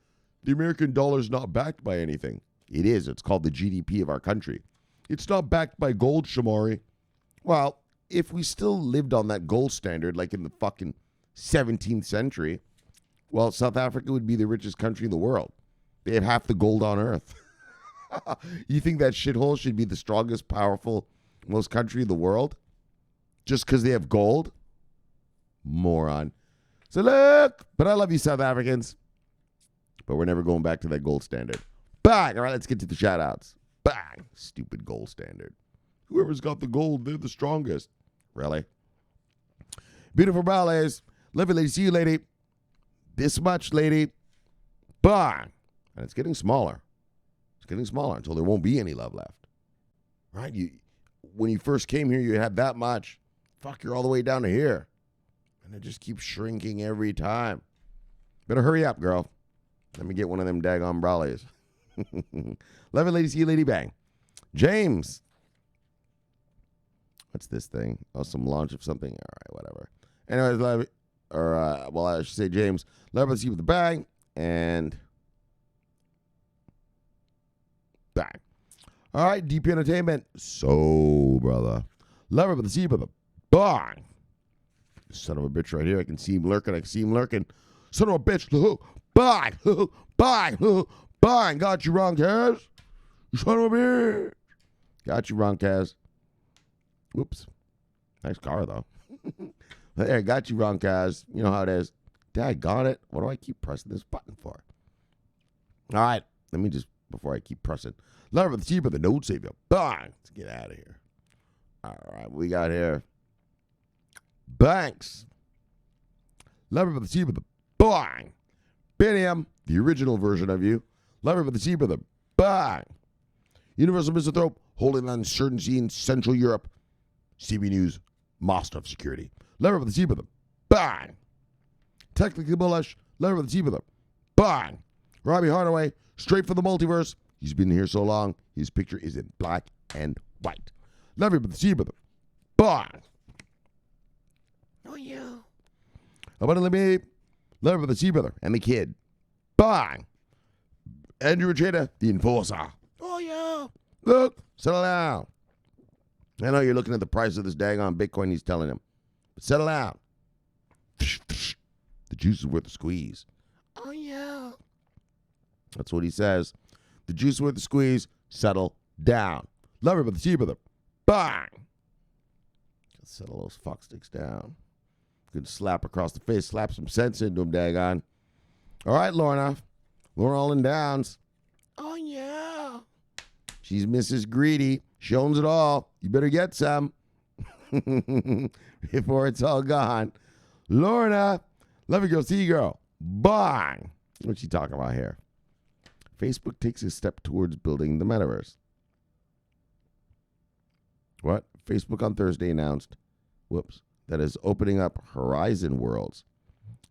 the American dollar's not backed by anything. It is. It's called the GDP of our country. It's not backed by gold, Shomari. Well, if we still lived on that gold standard like in the fucking 17th century, well, South Africa would be the richest country in the world. They have half the gold on earth. You think that shithole should be the strongest, powerful, most country in the world? Just because they have gold? Moron. So look, but I love you, South Africans. But we're never going back to that gold standard. Bang! All right, let's get to the shout-outs. Bang! Stupid gold standard. Whoever's got the gold, they're the strongest. Really? Beautiful browlies. Love you, lady. See you, lady. This much, lady. Bang! And it's getting smaller. It's getting smaller until there won't be any love left. Right? When you first came here, you had that much. Fuck, you're all the way down to here. And it just keeps shrinking every time. Better hurry up, girl. Let me get one of them daggone browlies. Love it, lady. See you, lady. Bang. James. What's this thing? Oh, some launch of something? All right, whatever. Anyways, love it. Or, I should say James. Love it, see you with the bang. And bang. All right, Deep Entertainment. So, brother. Love it, but see you, brother. Bang. Son of a bitch right here. I can see him lurking. Son of a bitch. Bang. Bang. Bang. Got you wrong, Kaz. Son of a bitch. Got you wrong, Kaz. Whoops. Nice car, though. There, got you wrong, Kaz. You know how it is. Daggone it. What do I keep pressing this button for? All right. Let me just, before I keep pressing. Love of the cheap of the node savior. Bang. Let's get out of here. All right. We got here. Banks. Lever by the sea with the bang. Baniam, the original version of you. Lever by the sea with the bang. Universal Misanthrope, holding on uncertainty in Central Europe. CB News, master of security. Lever by the sea with the bang. Technically bullish. Lever by the sea with the bang. Robbie Hardaway, straight for the multiverse. He's been here so long, his picture is in black and white. Lever by the sea with the bang. Oh, yeah. How about me? Lever by the sea brother and the kid. Bang. Andrew Racheta, the enforcer. Oh, yeah. Look, settle down. I know you're looking at the price of this daggone Bitcoin he's telling him. But settle down. The juice is worth the squeeze. Oh, yeah. That's what he says. The juice is worth the squeeze. Settle down. Lever by the sea brother. Bang. Settle those fucksticks down. Good slap across the face. Slap some sense into him, daggone. All right, Lorna. Lorna all in downs. Oh, yeah. She's Mrs. Greedy. She owns it all. You better get some before it's all gone. Lorna. Let me go see you, girl. Bang. What's she talking about here? Facebook takes a step towards building the metaverse. What? Facebook on Thursday announced, that is opening up Horizon Worlds,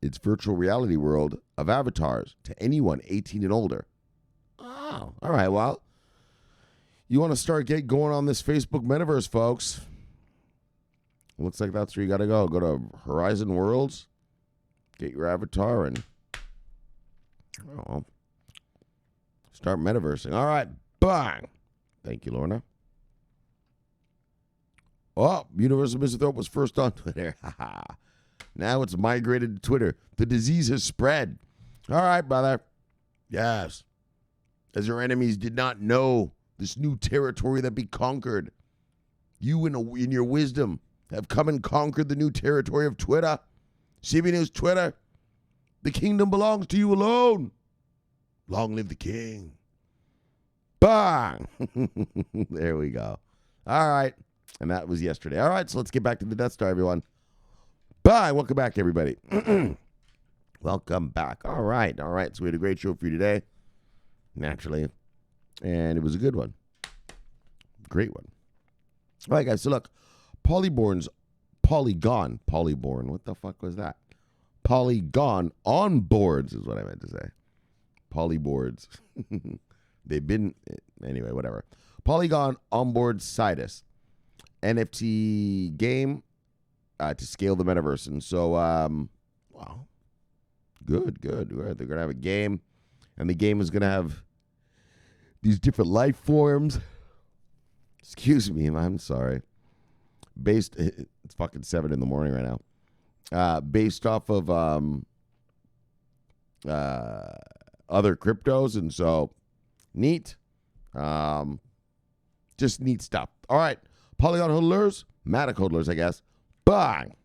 its virtual reality world of avatars to anyone 18 and older. Oh, all right. Well, you want to start going on this Facebook metaverse, folks. Looks like that's where you got to go. Go to Horizon Worlds, get your avatar, and start metaversing. All right. Bang. Thank you, Lorna. Oh, Universal Misanthrope was first on Twitter. Now it's migrated to Twitter. The disease has spread. All right, brother. Yes. As your enemies did not know this new territory that be conquered. You, in your wisdom, have come and conquered the new territory of Twitter. CB News Twitter. The kingdom belongs to you alone. Long live the king. Bang. There we go. All right. And that was yesterday. All right, so let's get back to the Death Star, everyone. Bye. Welcome back, everybody. Welcome back. All right. So we had a great show for you today, naturally. And it was a good one. Great one. All right, guys. So look, Polygon. What the fuck was that? Polygon on boards is what I meant to say. Polyboards. They've been, anyway, whatever. Polygon onboard SIDUS. NFT game to scale the metaverse. And so, wow, good. They're going to have a game, and the game is going to have these different life forms. Excuse me, I'm sorry. It's fucking 7 a.m. right now. Based off of other cryptos, and so neat. Just neat stuff. All right. Polygon hodlers, Matic hodlers, I guess. Bang.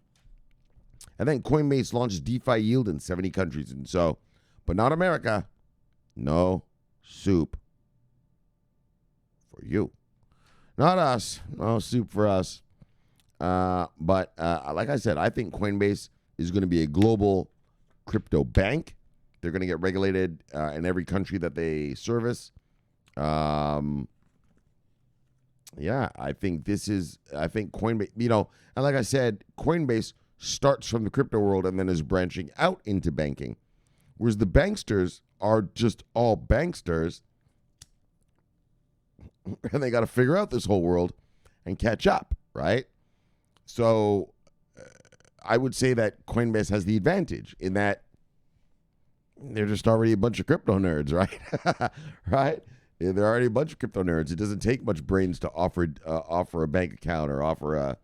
And then Coinbase launches DeFi yield in 70 countries. And so, but not America. No soup for you. Not us. No soup for us. But like I said, I think Coinbase is going to be a global crypto bank. They're going to get regulated in every country that they service. Yeah, I think Coinbase, and like I said, Coinbase starts from the crypto world and then is branching out into banking. Whereas the banksters are just all banksters, and they got to figure out this whole world and catch up, right? So I would say that Coinbase has the advantage in that they're just already a bunch of crypto nerds, right? Right? Yeah, there are already a bunch of crypto nerds. It doesn't take much brains to offer a bank account or offer a,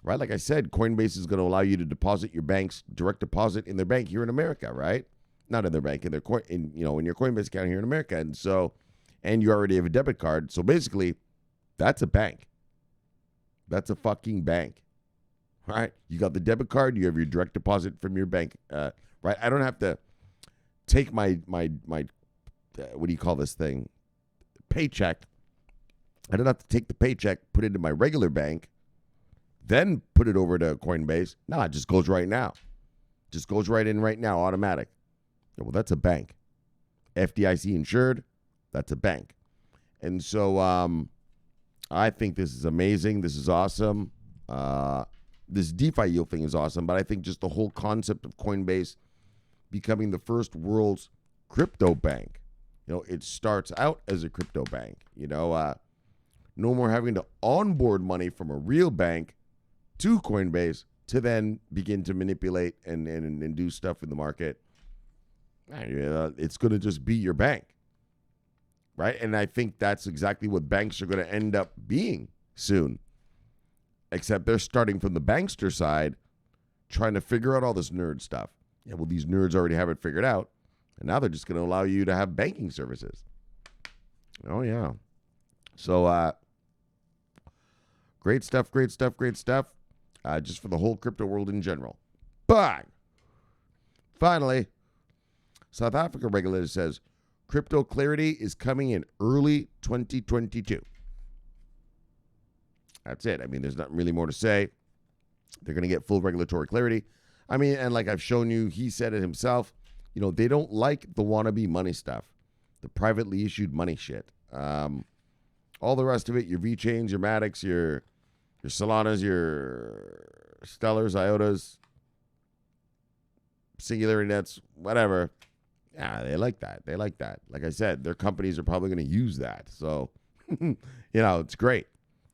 right? Like I said, Coinbase is going to allow you to deposit your bank's direct deposit in their bank here in America, right? Not in their bank, in your Coinbase account here in America. And so, and you already have a debit card. So basically, that's a bank. That's a fucking bank, right? You got the debit card. You have your direct deposit from your bank, right? I don't have to take my what do you call this thing? Paycheck. I don't have to take the paycheck, put it into my regular bank, then put it over to Coinbase. No, it just goes right now. Just goes right in right now, automatic. Yeah, well, that's a bank. FDIC insured, that's a bank. And so I think this is amazing. This is awesome. This DeFi yield thing is awesome, but I think just the whole concept of Coinbase becoming the first world's crypto bank. It starts out as a crypto bank. No more having to onboard money from a real bank to Coinbase to then begin to manipulate and do stuff in the market. It's going to just be your bank, right? And I think that's exactly what banks are going to end up being soon, except they're starting from the bankster side, trying to figure out all this nerd stuff. Yeah, well, these nerds already have it figured out, and now they're just going to allow you to have banking services. Oh, yeah. So, great stuff, great stuff, great stuff. Just for the whole crypto world in general. Bang! Finally, South Africa regulator says crypto clarity is coming in early 2022. That's it. I mean, there's not really more to say. They're going to get full regulatory clarity. I mean, and like I've shown you, he said it himself, they don't like the wannabe money stuff, the privately issued money shit. All the rest of it, your VeChains, your Matics, your Solanas, your Stellars, IOTAs, Singularity Nets, whatever. Yeah, they like that. They like that. Like I said, their companies are probably going to use that. So, it's great.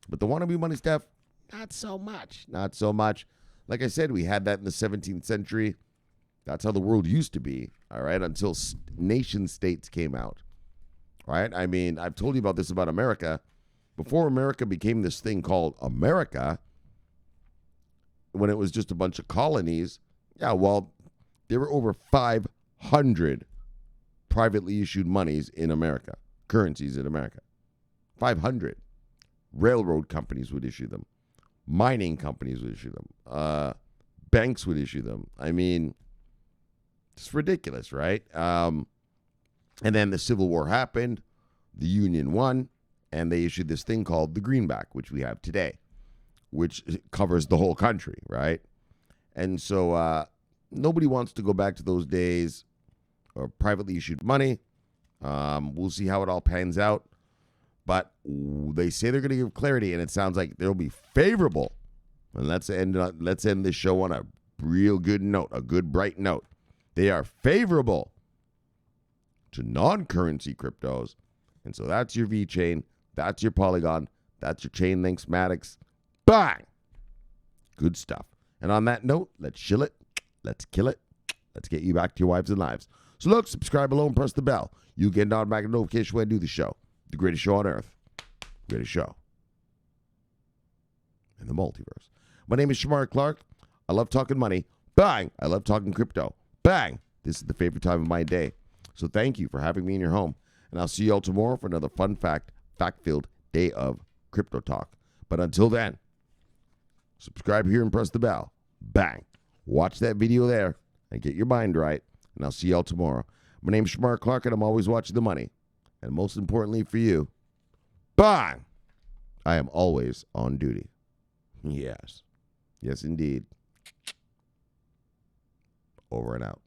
But the wannabe money stuff, not so much. Not so much. Like I said, we had that in the 17th century. That's how the world used to be, all right, until nation states came out, right? I mean, I've told you about this about America. Before America became this thing called America, when it was just a bunch of colonies, there were over 500 privately issued monies in America, currencies in America. 500. Railroad companies would issue them. Mining companies would issue them. Banks would issue them. I mean, it's ridiculous, right? And then the Civil War happened. The Union won. And they issued this thing called the greenback, which we have today, which covers the whole country, right? And so nobody wants to go back to those days of privately issued money. We'll see how it all pans out. But they say they're going to give clarity, and it sounds like they'll be favorable. And let's end this show on a real good note, a good, bright note. They are favorable to non-currency cryptos. And so that's your VeChain. That's your Polygon. That's your Chainlinks, Matics. Bang! Good stuff. And on that note, let's shill it. Let's kill it. Let's get you back to your wives and lives. So look, subscribe below and press the bell. You get an automatic notification when I do the show. The greatest show on earth. Greatest show in the multiverse. My name is Shomari Clarke. I love talking money. Bang! I love talking crypto. Bang! This is the favorite time of my day. So thank you for having me in your home. And I'll see you all tomorrow for another fun fact-filled day of crypto talk. But until then, subscribe here and press the bell. Bang. Watch that video there and get your mind right. And I'll see you all tomorrow. My name is Shomari Clarke, and I'm always watching the money. And most importantly for you, bang! I am always on duty. Yes. Yes, indeed. Over and out.